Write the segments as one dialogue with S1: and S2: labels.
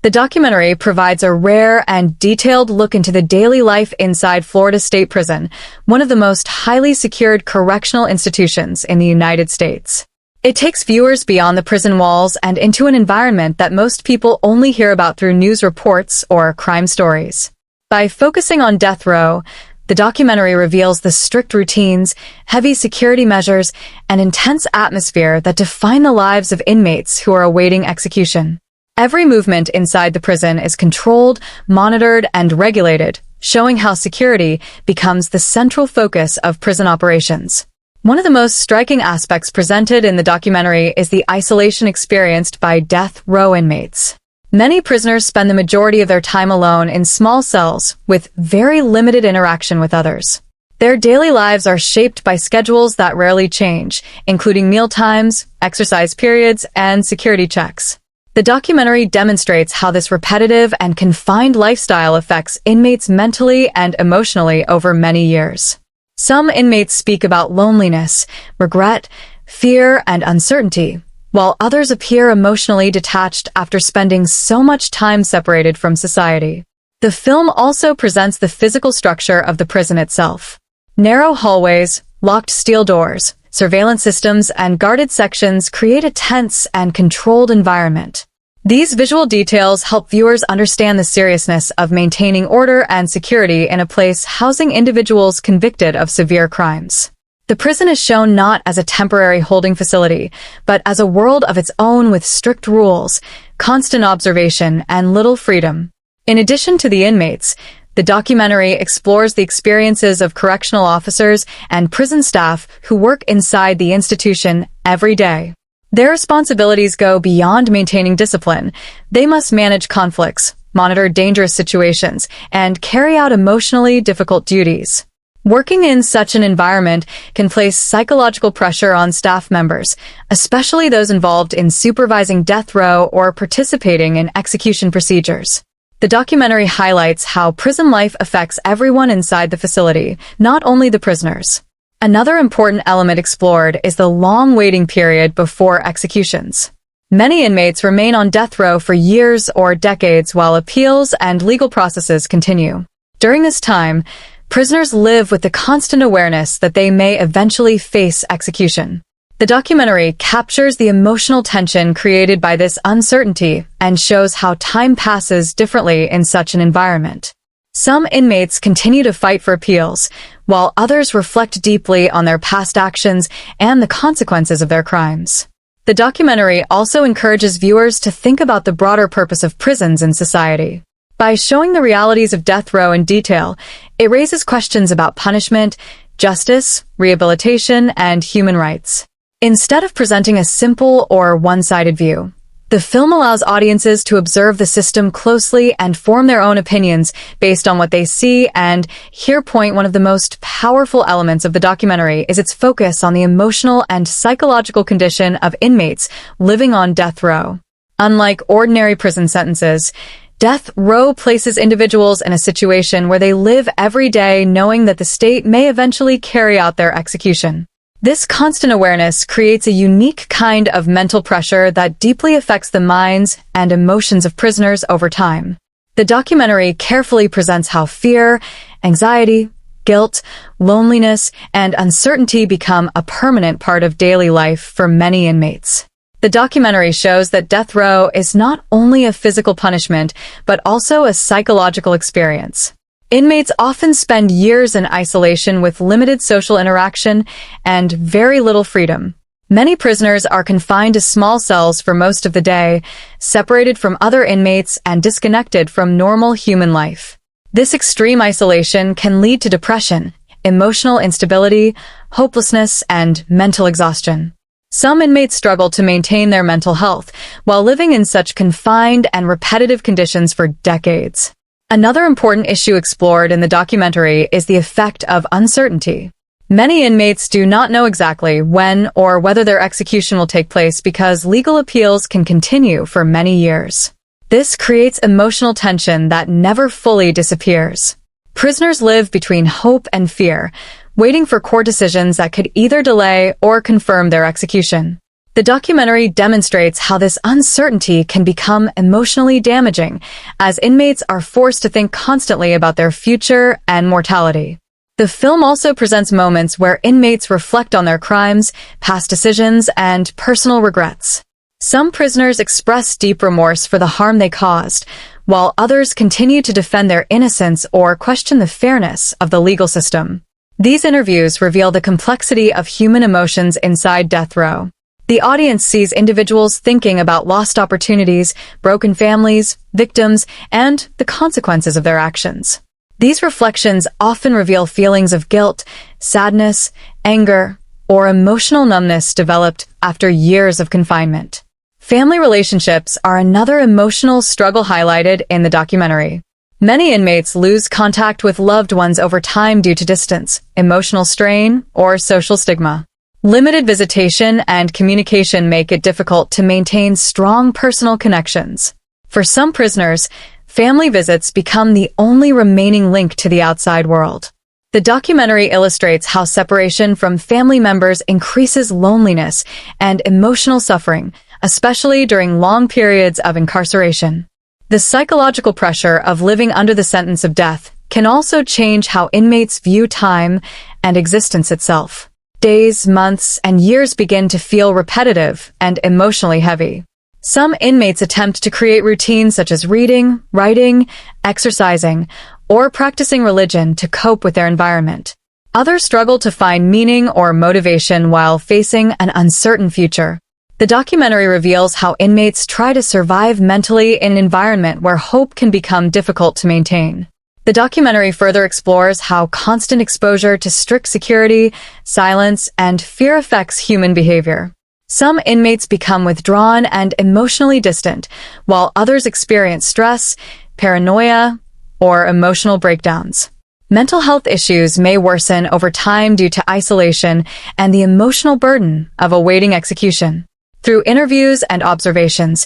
S1: The documentary provides a rare and detailed look into the daily life inside Florida State Prison, one of the most highly secured correctional institutions in the United States. It takes viewers beyond the prison walls and into an environment that most people only hear about through news reports or crime stories. By focusing on death row, the documentary reveals the strict routines, heavy security measures, and intense atmosphere that define the lives of inmates who are awaiting execution. Every movement inside the prison is controlled, monitored, and regulated, showing how security becomes the central focus of prison operations. One of the most striking aspects presented in the documentary is the isolation experienced by death row inmates. Many prisoners spend the majority of their time alone in small cells with very limited interaction with others. Their daily lives are shaped by schedules that rarely change, including meal times, exercise periods, and security checks. The documentary demonstrates how this repetitive and confined lifestyle affects inmates mentally and emotionally over many years. Some inmates speak about loneliness, regret, fear, and uncertainty, while others appear emotionally detached after spending so much time separated from society. The film also presents the physical structure of the prison itself. Narrow hallways, locked steel doors, surveillance systems, and guarded sections create a tense and controlled environment. These visual details help viewers understand the seriousness of maintaining order and security in a place housing individuals convicted of severe crimes. The prison is shown not as a temporary holding facility, but as a world of its own with strict rules, constant observation, and little freedom. In addition to the inmates, the documentary explores the experiences of correctional officers and prison staff who work inside the institution every day. Their responsibilities go beyond maintaining discipline. They must manage conflicts, monitor dangerous situations, and carry out emotionally difficult duties. Working in such an environment can place psychological pressure on staff members, especially those involved in supervising death row or participating in execution procedures. The documentary highlights how prison life affects everyone inside the facility, not only the prisoners. Another important element explored is the long waiting period before executions. Many inmates remain on death row for years or decades while appeals and legal processes continue. During this time, prisoners live with the constant awareness that they may eventually face execution. The documentary captures the emotional tension created by this uncertainty and shows how time passes differently in such an environment. Some inmates continue to fight for appeals, while others reflect deeply on their past actions and the consequences of their crimes. The documentary also encourages viewers to think about the broader purpose of prisons in society. By showing the realities of death row in detail, it raises questions about punishment, justice, rehabilitation, and human rights. Instead of presenting a simple or one-sided view, the film allows audiences to observe the system closely and form their own opinions based on what they see and hear. One of the most powerful elements of the documentary is its focus on the emotional and psychological condition of inmates living on death row. Unlike ordinary prison sentences, death row places individuals in a situation where they live every day knowing that the state may eventually carry out their execution. This constant awareness creates a unique kind of mental pressure that deeply affects the minds and emotions of prisoners over time. The documentary carefully presents how fear, anxiety, guilt, loneliness, and uncertainty become a permanent part of daily life for many inmates. The documentary shows that death row is not only a physical punishment, but also a psychological experience. Inmates often spend years in isolation with limited social interaction and very little freedom. Many prisoners are confined to small cells for most of the day, separated from other inmates and disconnected from normal human life. This extreme isolation can lead to depression, emotional instability, hopelessness, and mental exhaustion. Some inmates struggle to maintain their mental health while living in such confined and repetitive conditions for decades. Another important issue explored in the documentary is the effect of uncertainty. Many inmates do not know exactly when or whether their execution will take place because legal appeals can continue for many years. This creates emotional tension that never fully disappears. Prisoners live between hope and fear, waiting for court decisions that could either delay or confirm their execution. The documentary demonstrates how this uncertainty can become emotionally damaging, as inmates are forced to think constantly about their future and mortality. The film also presents moments where inmates reflect on their crimes, past decisions, and personal regrets. Some prisoners express deep remorse for the harm they caused, while others continue to defend their innocence or question the fairness of the legal system. These interviews reveal the complexity of human emotions inside death row. The audience sees individuals thinking about lost opportunities, broken families, victims, and the consequences of their actions. These reflections often reveal feelings of guilt, sadness, anger, or emotional numbness developed after years of confinement. Family relationships are another emotional struggle highlighted in the documentary. Many inmates lose contact with loved ones over time due to distance, emotional strain, or social stigma. Limited visitation and communication make it difficult to maintain strong personal connections. For some prisoners, family visits become the only remaining link to the outside world. The documentary illustrates how separation from family members increases loneliness and emotional suffering, especially during long periods of incarceration. The psychological pressure of living under the sentence of death can also change how inmates view time and existence itself. Days, months, and years begin to feel repetitive and emotionally heavy. Some inmates attempt to create routines such as reading, writing, exercising, or practicing religion to cope with their environment. Others struggle to find meaning or motivation while facing an uncertain future. The documentary reveals how inmates try to survive mentally in an environment where hope can become difficult to maintain. The documentary further explores how constant exposure to strict security, silence, and fear affects human behavior. Some inmates become withdrawn and emotionally distant, while others experience stress, paranoia, or emotional breakdowns. Mental health issues may worsen over time due to isolation and the emotional burden of awaiting execution. Through interviews and observations,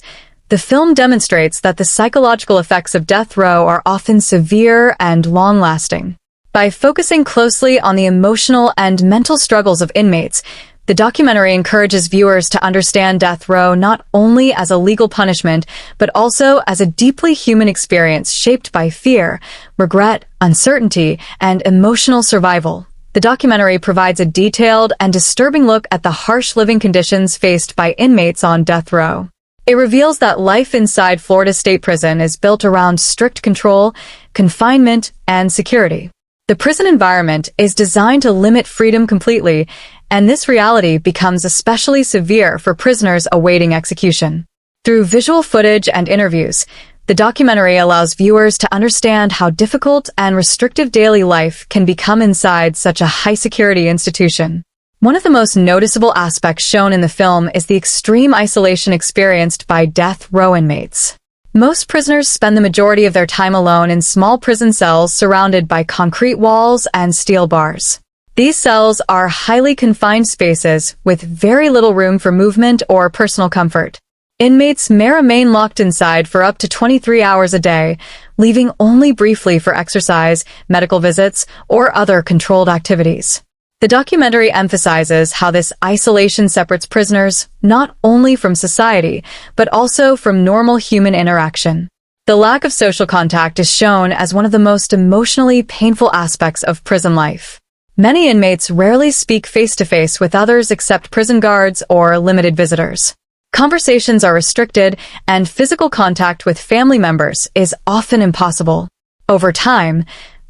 S1: the film demonstrates that the psychological effects of death row are often severe and long-lasting. By focusing closely on the emotional and mental struggles of inmates, the documentary encourages viewers to understand death row not only as a legal punishment, but also as a deeply human experience shaped by fear, regret, uncertainty, and emotional survival. The documentary provides a detailed and disturbing look at the harsh living conditions faced by inmates on death row. It reveals that life inside Florida State Prison is built around strict control, confinement, and security. The prison environment is designed to limit freedom completely, and this reality becomes especially severe for prisoners awaiting execution. Through visual footage and interviews, the documentary allows viewers to understand how difficult and restrictive daily life can become inside such a high-security institution. One of the most noticeable aspects shown in the film is the extreme isolation experienced by death row inmates. Most prisoners spend the majority of their time alone in small prison cells surrounded by concrete walls and steel bars. These cells are highly confined spaces with very little room for movement or personal comfort. Inmates may remain locked inside for up to 23 hours a day, leaving only briefly for exercise, medical visits, or other controlled activities. The documentary emphasizes how this isolation separates prisoners not only from society, but also from normal human interaction. The lack of social contact is shown as one of the most emotionally painful aspects of prison life. Many inmates rarely speak face-to-face with others except prison guards or limited visitors. Conversations are restricted, and physical contact with family members is often impossible. Over time,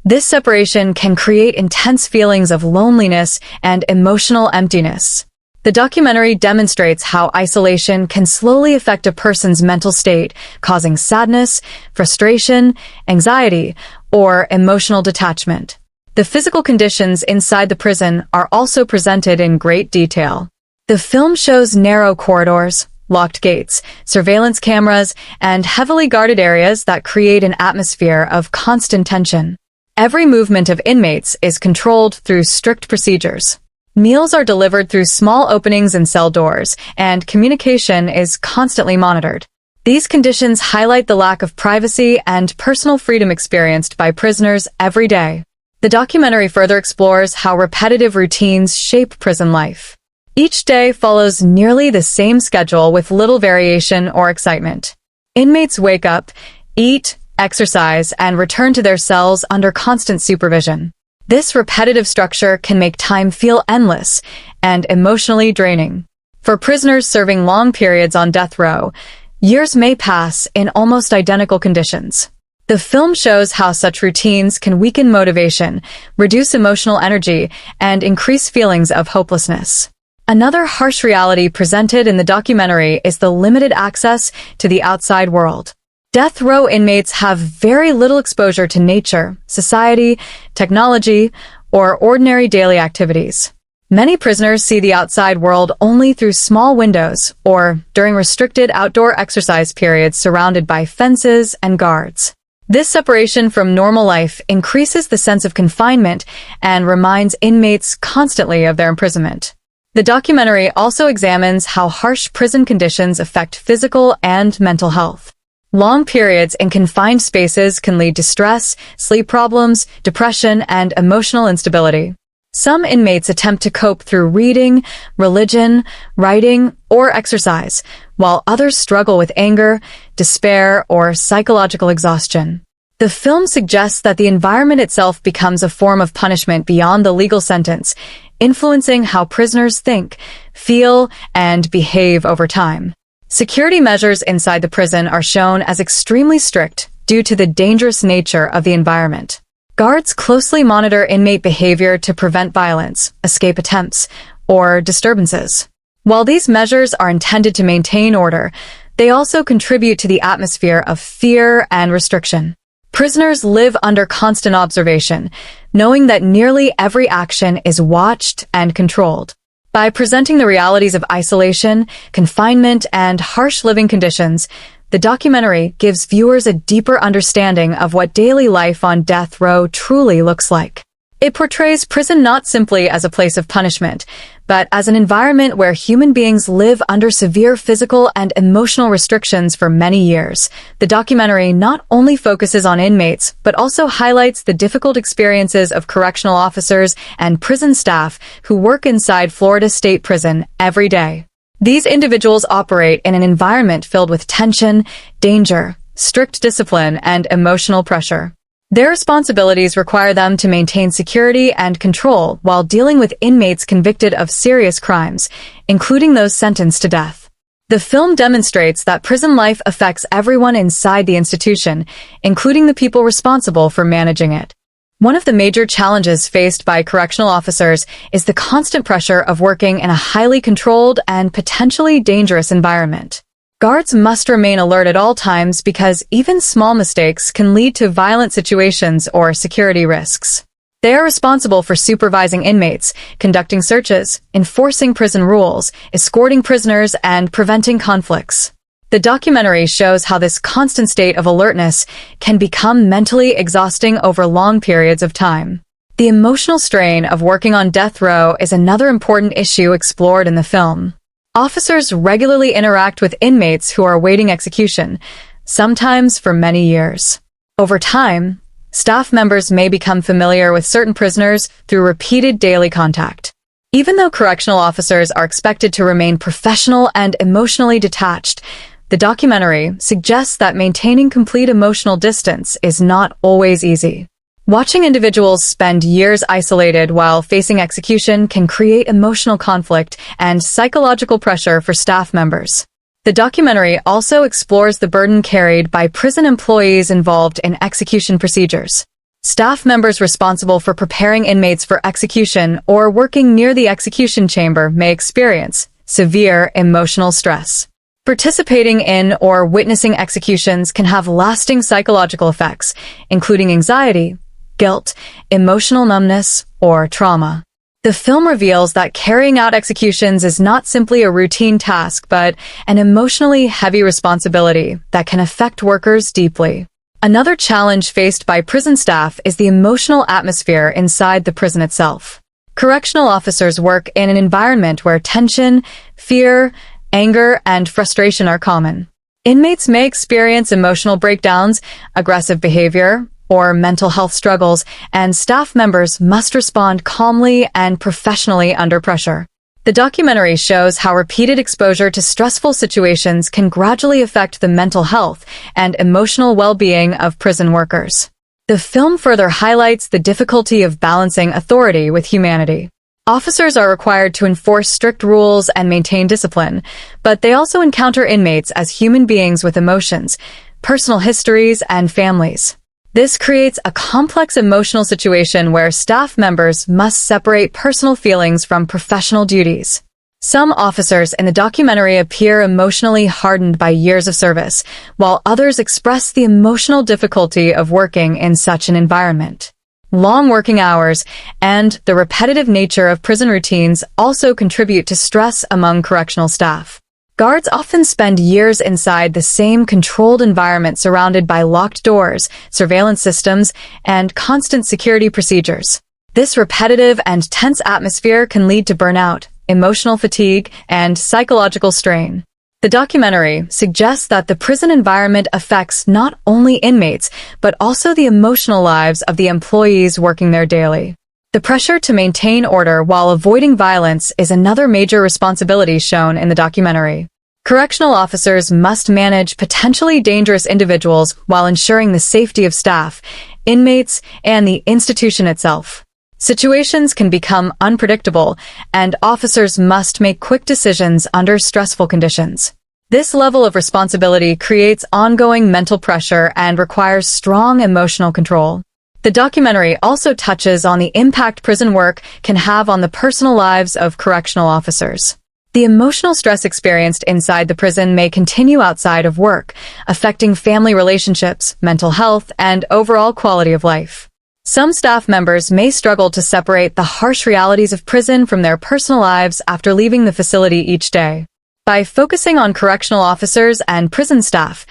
S1: this separation can create intense feelings of loneliness and emotional emptiness. The documentary demonstrates how isolation can slowly affect a person's mental state, causing sadness, frustration, anxiety, or emotional detachment. The physical conditions inside the prison are also presented in great detail. The film shows narrow corridors, locked gates, surveillance cameras, and heavily guarded areas that create an atmosphere of constant tension. Every movement of inmates is controlled through strict procedures. Meals are delivered through small openings in cell doors, and communication is constantly monitored. These conditions highlight the lack of privacy and personal freedom experienced by prisoners every day. The documentary further explores how repetitive routines shape prison life. Each day follows nearly the same schedule with little variation or excitement. Inmates wake up, eat, exercise, and return to their cells under constant supervision. This repetitive structure can make time feel endless and emotionally draining. For prisoners serving long periods on death row, years may pass in almost identical conditions. The film shows how such routines can weaken motivation, reduce emotional energy, and increase feelings of hopelessness. Another harsh reality presented in the documentary is the limited access to the outside world. Death row inmates have very little exposure to nature, society, technology, or ordinary daily activities. Many prisoners see the outside world only through small windows or during restricted outdoor exercise periods surrounded by fences and guards. This separation from normal life increases the sense of confinement and reminds inmates constantly of their imprisonment. The documentary also examines how harsh prison conditions affect physical and mental health. Long periods in confined spaces can lead to stress, sleep problems, depression, and emotional instability. Some inmates attempt to cope through reading, religion, writing, or exercise, while others struggle with anger, despair, or psychological exhaustion. The film suggests that the environment itself becomes a form of punishment beyond the legal sentence, influencing how prisoners think, feel, and behave over time. Security measures inside the prison are shown as extremely strict due to the dangerous nature of the environment. Guards closely monitor inmate behavior to prevent violence, escape attempts, or disturbances. While these measures are intended to maintain order, they also contribute to the atmosphere of fear and restriction. Prisoners live under constant observation, knowing that nearly every action is watched and controlled. By presenting the realities of isolation, confinement, and harsh living conditions, the documentary gives viewers a deeper understanding of what daily life on death row truly looks like. It portrays prison not simply as a place of punishment, but as an environment where human beings live under severe physical and emotional restrictions for many years. The documentary not only focuses on inmates, but also highlights the difficult experiences of correctional officers and prison staff who work inside Florida State Prison every day. These individuals operate in an environment filled with tension, danger, strict discipline, and emotional pressure. Their responsibilities require them to maintain security and control while dealing with inmates convicted of serious crimes, including those sentenced to death. The film demonstrates that prison life affects everyone inside the institution, including the people responsible for managing it. One of the major challenges faced by correctional officers is the constant pressure of working in a highly controlled and potentially dangerous environment. Guards must remain alert at all times because even small mistakes can lead to violent situations or security risks. They are responsible for supervising inmates, conducting searches, enforcing prison rules, escorting prisoners, and preventing conflicts. The documentary shows how this constant state of alertness can become mentally exhausting over long periods of time. The emotional strain of working on death row is another important issue explored in the film. Officers regularly interact with inmates who are awaiting execution, sometimes for many years. Over time, staff members may become familiar with certain prisoners through repeated daily contact. Even though correctional officers are expected to remain professional and emotionally detached, the documentary suggests that maintaining complete emotional distance is not always easy. Watching individuals spend years isolated while facing execution can create emotional conflict and psychological pressure for staff members. The documentary also explores the burden carried by prison employees involved in execution procedures. Staff members responsible for preparing inmates for execution or working near the execution chamber may experience severe emotional stress. Participating in or witnessing executions can have lasting psychological effects, including anxiety, guilt, emotional numbness, or trauma. The film reveals that carrying out executions is not simply a routine task, but an emotionally heavy responsibility that can affect workers deeply. Another challenge faced by prison staff is the emotional atmosphere inside the prison itself. Correctional officers work in an environment where tension, fear, anger, and frustration are common. Inmates may experience emotional breakdowns, aggressive behavior, or mental health struggles, and staff members must respond calmly and professionally under pressure. The documentary shows how repeated exposure to stressful situations can gradually affect the mental health and emotional well-being of prison workers. The film further highlights the difficulty of balancing authority with humanity. Officers are required to enforce strict rules and maintain discipline, but they also encounter inmates as human beings with emotions, personal histories, and families. This creates a complex emotional situation where staff members must separate personal feelings from professional duties. Some officers in the documentary appear emotionally hardened by years of service, while others express the emotional difficulty of working in such an environment. Long working hours and the repetitive nature of prison routines also contribute to stress among correctional staff. Guards often spend years inside the same controlled environment surrounded by locked doors, surveillance systems, and constant security procedures. This repetitive and tense atmosphere can lead to burnout, emotional fatigue, and psychological strain. The documentary suggests that the prison environment affects not only inmates, but also the emotional lives of the employees working there daily. The pressure to maintain order while avoiding violence is another major responsibility shown in the documentary. Correctional officers must manage potentially dangerous individuals while ensuring the safety of staff, inmates, and the institution itself. Situations can become unpredictable, and officers must make quick decisions under stressful conditions. This level of responsibility creates ongoing mental pressure and requires strong emotional control. The documentary also touches on the impact prison work can have on the personal lives of correctional officers. The emotional stress experienced inside the prison may continue outside of work, affecting family relationships, mental health, and overall quality of life. Some staff members may struggle to separate the harsh realities of prison from their personal lives after leaving the facility each day. By focusing on correctional officers and prison staff,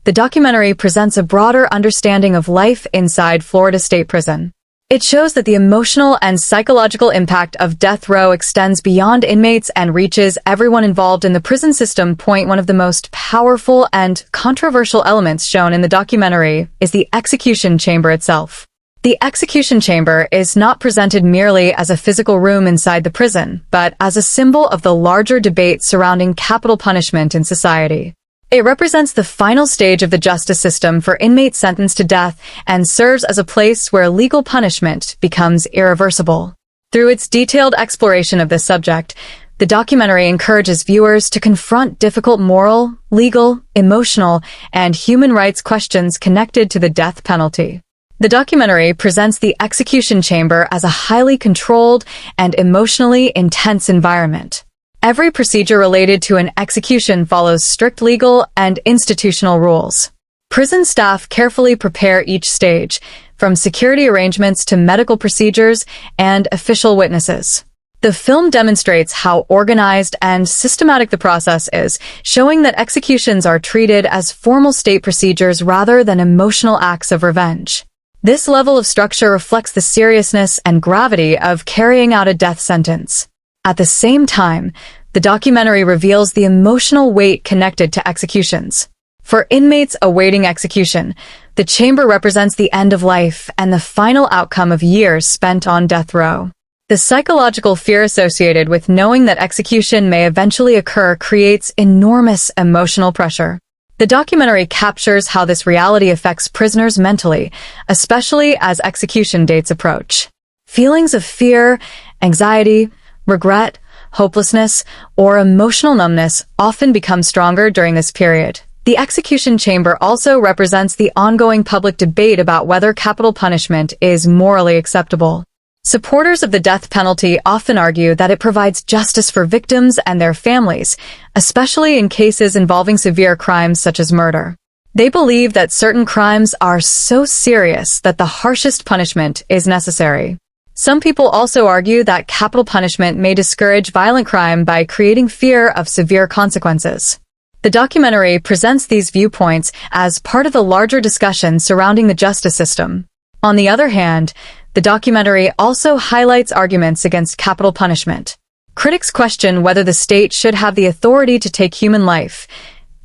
S1: the documentary presents a broader understanding of life inside Florida State Prison. It shows that the emotional and psychological impact of death row extends beyond inmates and reaches everyone involved in the prison system. One of the most powerful and controversial elements shown in the documentary is the execution chamber itself. The execution chamber is not presented merely as a physical room inside the prison, but as a symbol of the larger debate surrounding capital punishment in society. It represents the final stage of the justice system for inmates sentenced to death and serves as a place where legal punishment becomes irreversible. Through its detailed exploration of this subject, the documentary encourages viewers to confront difficult moral, legal, emotional, and human rights questions connected to the death penalty. The documentary presents the execution chamber as a highly controlled and emotionally intense environment. Every procedure related to an execution follows strict legal and institutional rules. Prison staff carefully prepare each stage, from security arrangements to medical procedures and official witnesses. The film demonstrates how organized and systematic the process is, showing that executions are treated as formal state procedures rather than emotional acts of revenge. This level of structure reflects the seriousness and gravity of carrying out a death sentence. At the same time, the documentary reveals the emotional weight connected to executions. For inmates awaiting execution, the chamber represents the end of life and the final outcome of years spent on death row. The psychological fear associated with knowing that execution may eventually occur creates enormous emotional pressure. The documentary captures how this reality affects prisoners mentally, especially as execution dates approach. Feelings of fear, anxiety, regret, hopelessness, or emotional numbness often become stronger during this period. The execution chamber also represents the ongoing public debate about whether capital punishment is morally acceptable. Supporters of the death penalty often argue that it provides justice for victims and their families, especially in cases involving severe crimes such as murder. They believe that certain crimes are so serious that the harshest punishment is necessary. Some people also argue that capital punishment may discourage violent crime by creating fear of severe consequences. The documentary presents these viewpoints as part of the larger discussion surrounding the justice system. On the other hand, the documentary also highlights arguments against capital punishment. Critics question whether the state should have the authority to take human life,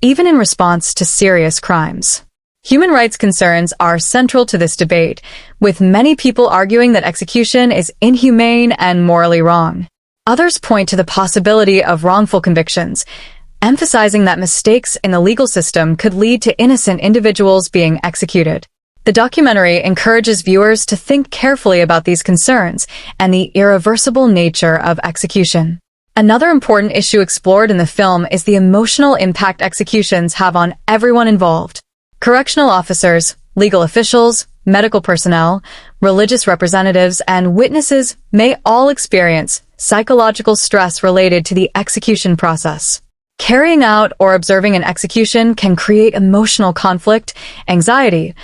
S1: even in response to serious crimes. Human rights concerns are central to this debate, with many people arguing that execution is inhumane and morally wrong. Others point to the possibility of wrongful convictions, emphasizing that mistakes in the legal system could lead to innocent individuals being executed. The documentary encourages viewers to think carefully about these concerns and the irreversible nature of execution. Another important issue explored in the film is the emotional impact executions have on everyone involved. Correctional officers, legal officials, medical personnel, religious representatives, and witnesses may all experience psychological stress related to the execution process. Carrying out or observing an execution can create emotional conflict, anxiety,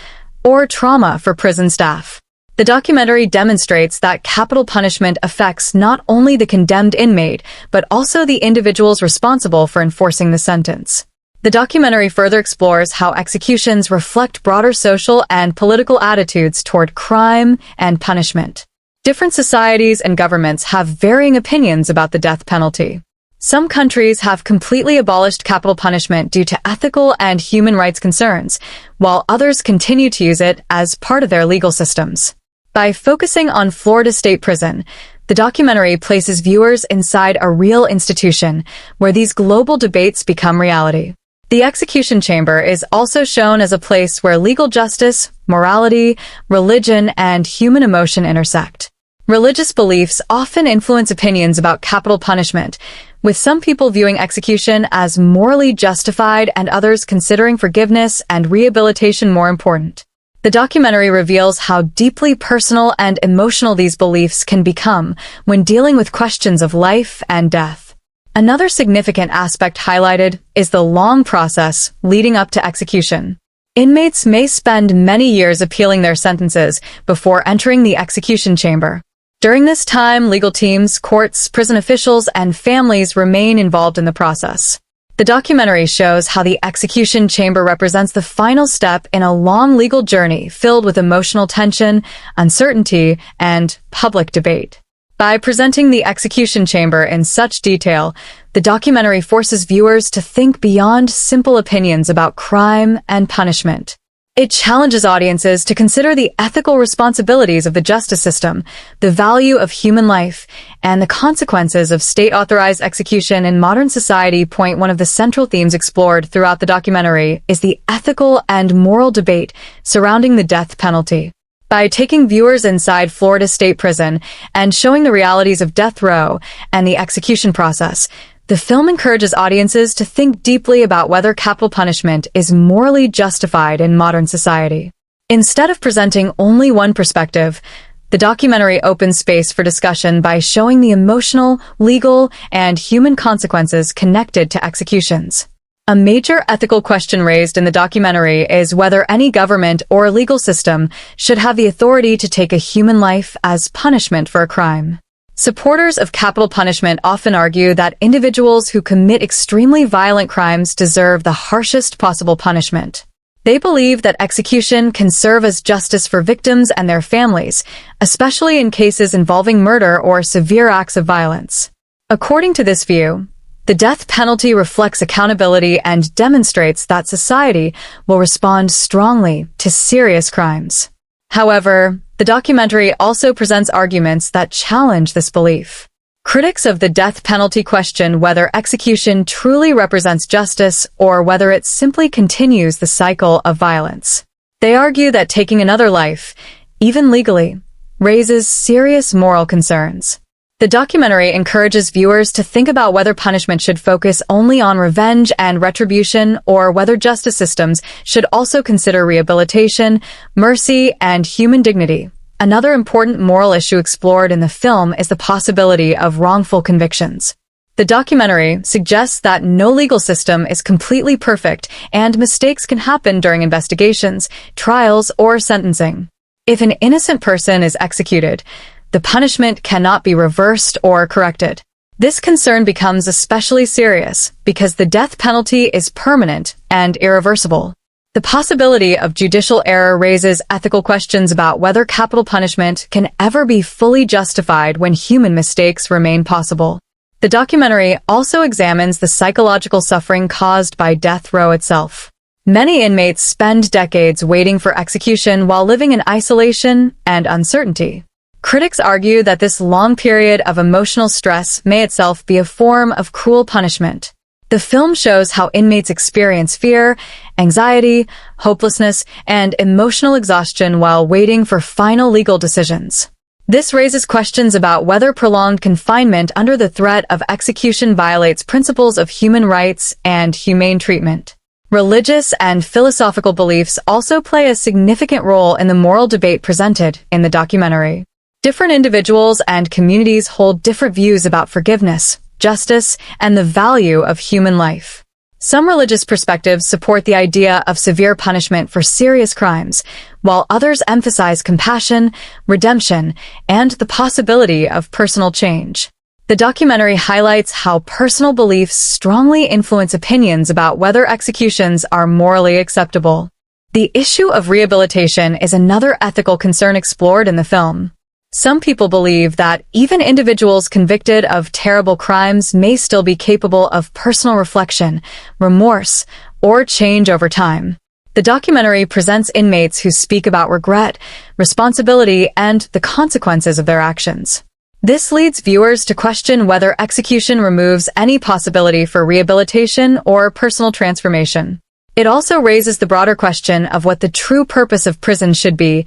S1: or trauma for prison staff. The documentary demonstrates that capital punishment affects not only the condemned inmate, but also the individuals responsible for enforcing the sentence. The documentary further explores how executions reflect broader social and political attitudes toward crime and punishment. Different societies and governments have varying opinions about the death penalty. Some countries have completely abolished capital punishment due to ethical and human rights concerns, while others continue to use it as part of their legal systems. By focusing on Florida State Prison, the documentary places viewers inside a real institution where these global debates become reality. The execution chamber is also shown as a place where legal justice, morality, religion, and human emotion intersect. Religious beliefs often influence opinions about capital punishment, with some people viewing execution as morally justified and others considering forgiveness and rehabilitation more important. The documentary reveals how deeply personal and emotional these beliefs can become when dealing with questions of life and death. Another significant aspect highlighted is the long process leading up to execution. Inmates may spend many years appealing their sentences before entering the execution chamber. During this time, legal teams, courts, prison officials, and families remain involved in the process. The documentary shows how the execution chamber represents the final step in a long legal journey filled with emotional tension, uncertainty, and public debate. By presenting the execution chamber in such detail, the documentary forces viewers to think beyond simple opinions about crime and punishment. It challenges audiences to consider the ethical responsibilities of the justice system, the value of human life, and the consequences of state-authorized execution in modern society. One of the central themes explored throughout the documentary is the ethical and moral debate surrounding the death penalty. By taking viewers inside Florida State Prison and showing the realities of death row and the execution process, the film encourages audiences to think deeply about whether capital punishment is morally justified in modern society. Instead of presenting only one perspective, the documentary opens space for discussion by showing the emotional, legal, and human consequences connected to executions. A major ethical question raised in the documentary is whether any government or legal system should have the authority to take a human life as punishment for a crime. Supporters of capital punishment often argue that individuals who commit extremely violent crimes deserve the harshest possible punishment. They believe that execution can serve as justice for victims and their families, especially in cases involving murder or severe acts of violence. According to this view, the death penalty reflects accountability and demonstrates that society will respond strongly to serious crimes. However, the documentary also presents arguments that challenge this belief. Critics of the death penalty question whether execution truly represents justice or whether it simply continues the cycle of violence. They argue that taking another life, even legally, raises serious moral concerns. The documentary encourages viewers to think about whether punishment should focus only on revenge and retribution or whether justice systems should also consider rehabilitation, mercy, and human dignity. Another important moral issue explored in the film is the possibility of wrongful convictions. The documentary suggests that no legal system is completely perfect and mistakes can happen during investigations, trials, or sentencing. If an innocent person is executed, the punishment cannot be reversed or corrected. This concern becomes especially serious because the death penalty is permanent and irreversible. The possibility of judicial error raises ethical questions about whether capital punishment can ever be fully justified when human mistakes remain possible. The documentary also examines the psychological suffering caused by death row itself. Many inmates spend decades waiting for execution while living in isolation and uncertainty. Critics argue that this long period of emotional stress may itself be a form of cruel punishment. The film shows how inmates experience fear, anxiety, hopelessness, and emotional exhaustion while waiting for final legal decisions. This raises questions about whether prolonged confinement under the threat of execution violates principles of human rights and humane treatment. Religious and philosophical beliefs also play a significant role in the moral debate presented in the documentary. Different individuals and communities hold different views about forgiveness, justice, and the value of human life. Some religious perspectives support the idea of severe punishment for serious crimes, while others emphasize compassion, redemption, and the possibility of personal change. The documentary highlights how personal beliefs strongly influence opinions about whether executions are morally acceptable. The issue of rehabilitation is another ethical concern explored in the film. Some people believe that even individuals convicted of terrible crimes may still be capable of personal reflection, remorse, or change over time. The documentary presents inmates who speak about regret, responsibility, and the consequences of their actions. This leads viewers to question whether execution removes any possibility for rehabilitation or personal transformation. It also raises the broader question of what the true purpose of prison should be: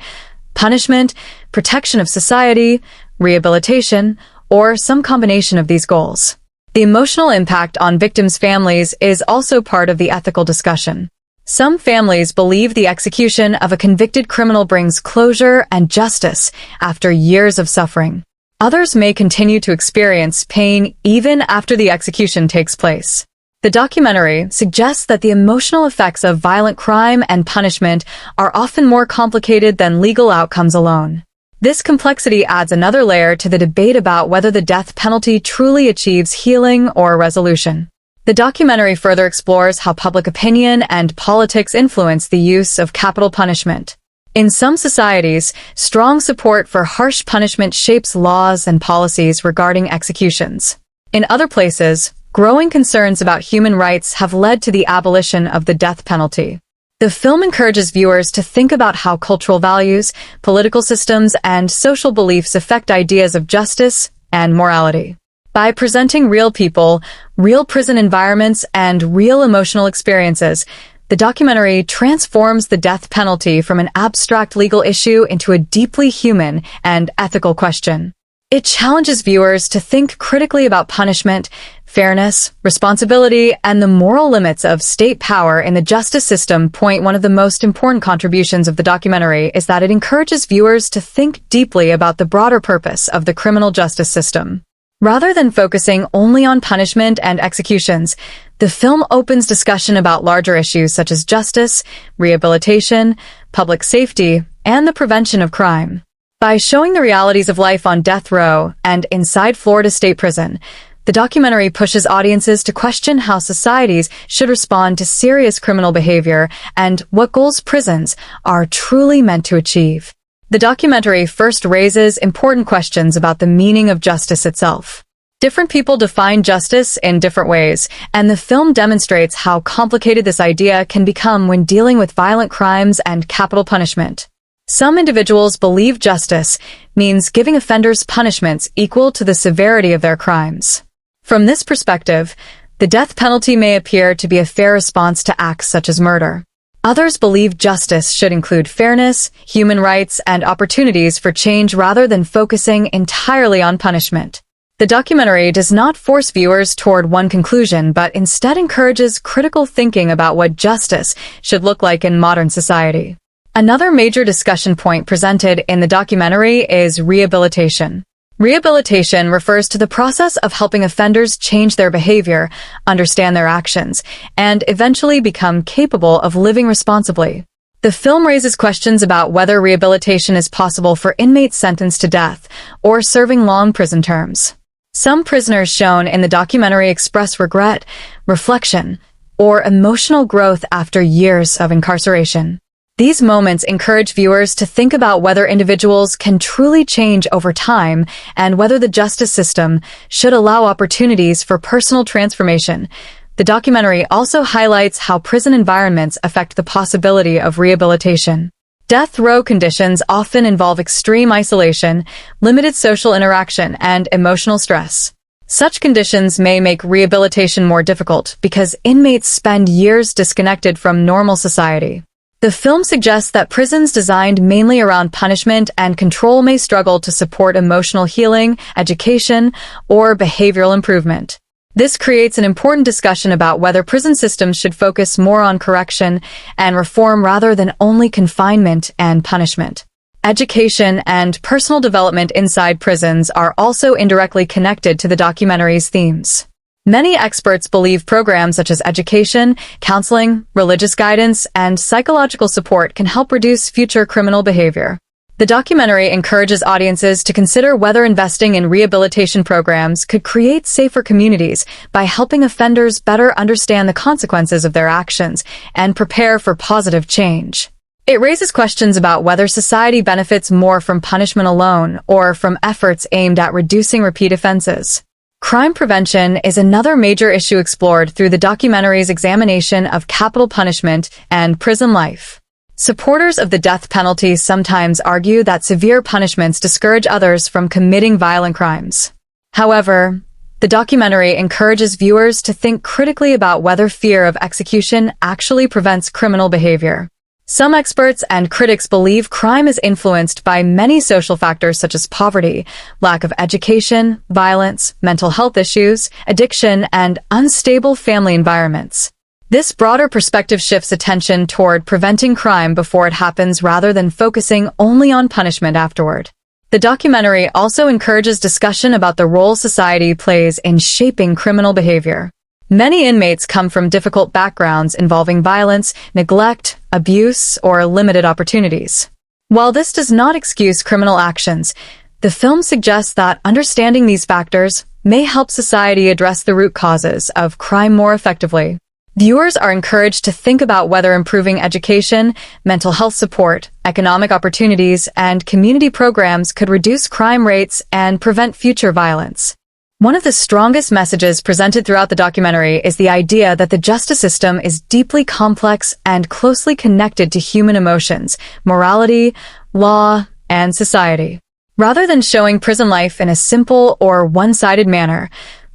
S1: punishment, protection of society, rehabilitation, or some combination of these goals. The emotional impact on victims' families is also part of the ethical discussion. Some families believe the execution of a convicted criminal brings closure and justice after years of suffering. Others may continue to experience pain even after the execution takes place. The documentary suggests that the emotional effects of violent crime and punishment are often more complicated than legal outcomes alone. This complexity adds another layer to the debate about whether the death penalty truly achieves healing or resolution. The documentary further explores how public opinion and politics influence the use of capital punishment. In some societies, strong support for harsh punishment shapes laws and policies regarding executions. In other places, growing concerns about human rights have led to the abolition of the death penalty. The film encourages viewers to think about how cultural values, political systems, and social beliefs affect ideas of justice and morality. By presenting real people, real prison environments, and real emotional experiences, the documentary transforms the death penalty from an abstract legal issue into a deeply human and ethical question. It challenges viewers to think critically about punishment, fairness, responsibility, and the moral limits of state power in the justice system. One of the most important contributions of the documentary is that it encourages viewers to think deeply about the broader purpose of the criminal justice system. Rather than focusing only on punishment and executions, the film opens discussion about larger issues such as justice, rehabilitation, public safety, and the prevention of crime. By showing the realities of life on death row and inside Florida State Prison, the documentary pushes audiences to question how societies should respond to serious criminal behavior and what goals prisons are truly meant to achieve. The documentary first raises important questions about the meaning of justice itself. Different people define justice in different ways, and the film demonstrates how complicated this idea can become when dealing with violent crimes and capital punishment. Some individuals believe justice means giving offenders punishments equal to the severity of their crimes. From this perspective, the death penalty may appear to be a fair response to acts such as murder. Others believe justice should include fairness, human rights, and opportunities for change rather than focusing entirely on punishment. The documentary does not force viewers toward one conclusion, but instead encourages critical thinking about what justice should look like in modern society. Another major discussion point presented in the documentary is rehabilitation. Rehabilitation refers to the process of helping offenders change their behavior, understand their actions, and eventually become capable of living responsibly. The film raises questions about whether rehabilitation is possible for inmates sentenced to death or serving long prison terms. Some prisoners shown in the documentary express regret, reflection, or emotional growth after years of incarceration. These moments encourage viewers to think about whether individuals can truly change over time and whether the justice system should allow opportunities for personal transformation. The documentary also highlights how prison environments affect the possibility of rehabilitation. Death row conditions often involve extreme isolation, limited social interaction, and emotional stress. Such conditions may make rehabilitation more difficult because inmates spend years disconnected from normal society. The film suggests that prisons designed mainly around punishment and control may struggle to support emotional healing, education, or behavioral improvement. This creates an important discussion about whether prison systems should focus more on correction and reform rather than only confinement and punishment. Education and personal development inside prisons are also indirectly connected to the documentary's themes. Many experts believe programs such as education, counseling, religious guidance, and psychological support can help reduce future criminal behavior. The documentary encourages audiences to consider whether investing in rehabilitation programs could create safer communities by helping offenders better understand the consequences of their actions and prepare for positive change. It raises questions about whether society benefits more from punishment alone or from efforts aimed at reducing repeat offenses. Crime prevention is another major issue explored through the documentary's examination of capital punishment and prison life. Supporters of the death penalty sometimes argue that severe punishments discourage others from committing violent crimes. However, the documentary encourages viewers to think critically about whether fear of execution actually prevents criminal behavior. Some experts and critics believe crime is influenced by many social factors such as poverty, lack of education, violence, mental health issues, addiction, and unstable family environments. This broader perspective shifts attention toward preventing crime before it happens rather than focusing only on punishment afterward. The documentary also encourages discussion about the role society plays in shaping criminal behavior. Many inmates come from difficult backgrounds involving violence, neglect, abuse, or limited opportunities. While this does not excuse criminal actions, the film suggests that understanding these factors may help society address the root causes of crime more effectively. Viewers are encouraged to think about whether improving education, mental health support, economic opportunities, and community programs could reduce crime rates and prevent future violence. One of the strongest messages presented throughout the documentary is the idea that the justice system is deeply complex and closely connected to human emotions, morality, law, and society. Rather than showing prison life in a simple or one-sided manner,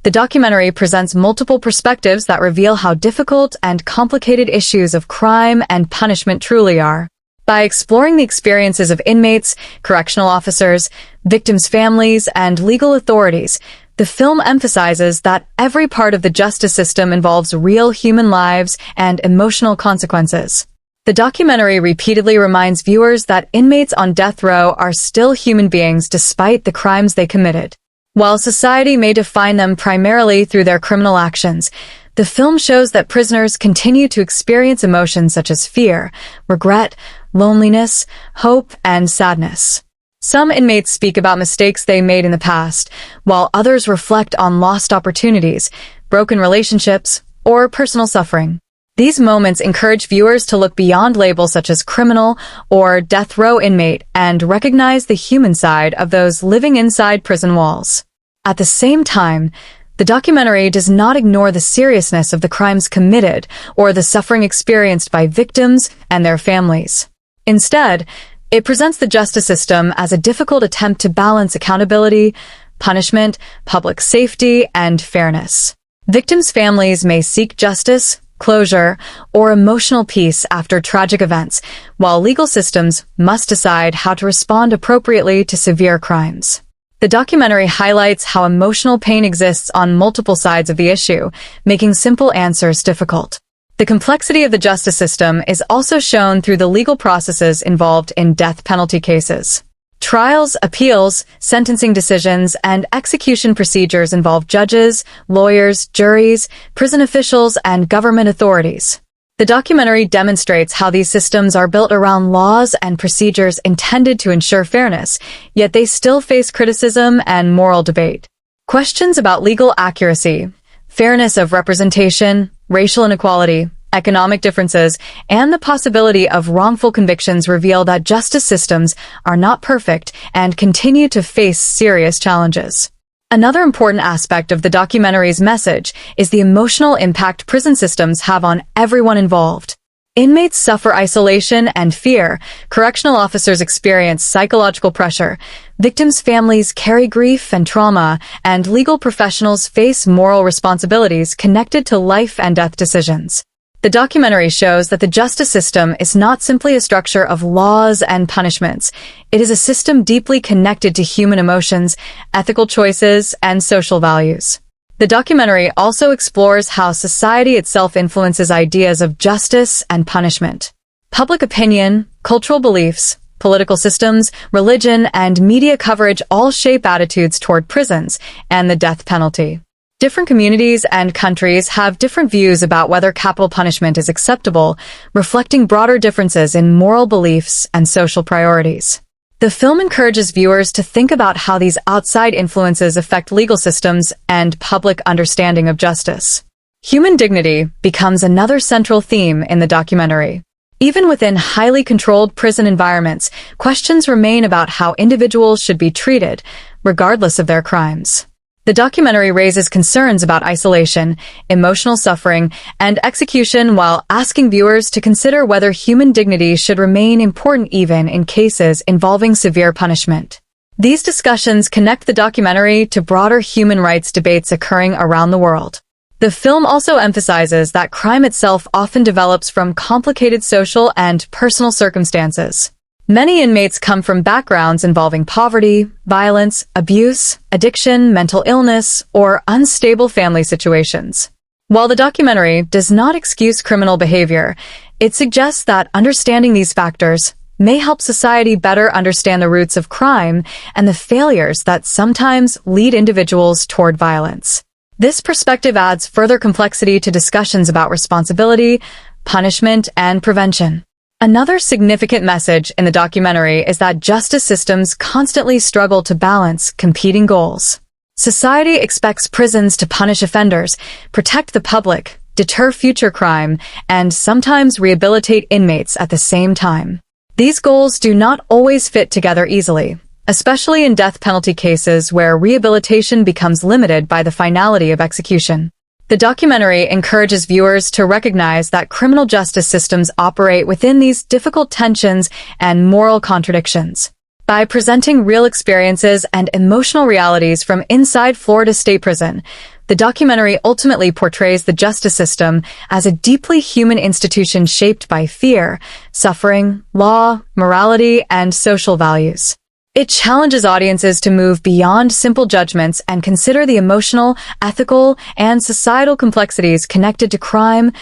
S1: the documentary presents multiple perspectives that reveal how difficult and complicated issues of crime and punishment truly are. By exploring the experiences of inmates, correctional officers, victims' families, and legal authorities, the film emphasizes that every part of the justice system involves real human lives and emotional consequences. The documentary repeatedly reminds viewers that inmates on death row are still human beings despite the crimes they committed. While society may define them primarily through their criminal actions, the film shows that prisoners continue to experience emotions such as fear, regret, loneliness, hope, and sadness. Some inmates speak about mistakes they made in the past, while others reflect on lost opportunities, broken relationships, or personal suffering. These moments encourage viewers to look beyond labels such as criminal or death row inmate and recognize the human side of those living inside prison walls. At the same time, the documentary does not ignore the seriousness of the crimes committed or the suffering experienced by victims and their families. Instead, it presents the justice system as a difficult attempt to balance accountability, punishment, public safety, and fairness. Victims' families may seek justice, closure, or emotional peace after tragic events, while legal systems must decide how to respond appropriately to severe crimes. The documentary highlights how emotional pain exists on multiple sides of the issue, making simple answers difficult. The complexity of the justice system is also shown through the legal processes involved in death penalty cases. Trials, appeals, sentencing decisions, and execution procedures involve judges, lawyers, juries, prison officials, and government authorities. The documentary demonstrates how these systems are built around laws and procedures intended to ensure fairness, yet they still face criticism and moral debate. Questions about legal accuracy, fairness of representation, racial inequality, economic differences, and the possibility of wrongful convictions reveal that justice systems are not perfect and continue to face serious challenges. Another important aspect of the documentary's message is the emotional impact prison systems have on everyone involved. Inmates suffer isolation and fear, correctional officers experience psychological pressure, victims' families carry grief and trauma, and legal professionals face moral responsibilities connected to life and death decisions. The documentary shows that the justice system is not simply a structure of laws and punishments. It is a system deeply connected to human emotions, ethical choices, and social values. The documentary also explores how society itself influences ideas of justice and punishment. Public opinion, cultural beliefs, political systems, religion, and media coverage all shape attitudes toward prisons and the death penalty. Different communities and countries have different views about whether capital punishment is acceptable, reflecting broader differences in moral beliefs and social priorities. The film encourages viewers to think about how these outside influences affect legal systems and public understanding of justice. Human dignity becomes another central theme in the documentary. Even within highly controlled prison environments, questions remain about how individuals should be treated, regardless of their crimes. The documentary raises concerns about isolation, emotional suffering, and execution while asking viewers to consider whether human dignity should remain important even in cases involving severe punishment. These discussions connect the documentary to broader human rights debates occurring around the world. The film also emphasizes that crime itself often develops from complicated social and personal circumstances. Many inmates come from backgrounds involving poverty, violence, abuse, addiction, mental illness, or unstable family situations. While the documentary does not excuse criminal behavior, it suggests that understanding these factors may help society better understand the roots of crime and the failures that sometimes lead individuals toward violence. This perspective adds further complexity to discussions about responsibility, punishment, and prevention. Another significant message in the documentary is that justice systems constantly struggle to balance competing goals. Society expects prisons to punish offenders, protect the public, deter future crime, and sometimes rehabilitate inmates at the same time. These goals do not always fit together easily, especially in death penalty cases where rehabilitation becomes limited by the finality of execution. The documentary encourages viewers to recognize that criminal justice systems operate within these difficult tensions and moral contradictions. By presenting real experiences and emotional realities from inside Florida State Prison, the documentary ultimately portrays the justice system as a deeply human institution shaped by fear, suffering, law, morality, and social values. It challenges audiences to move beyond simple judgments and consider the emotional, ethical, and societal complexities connected to crime,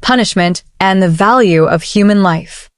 S1: punishment, and the value of human life.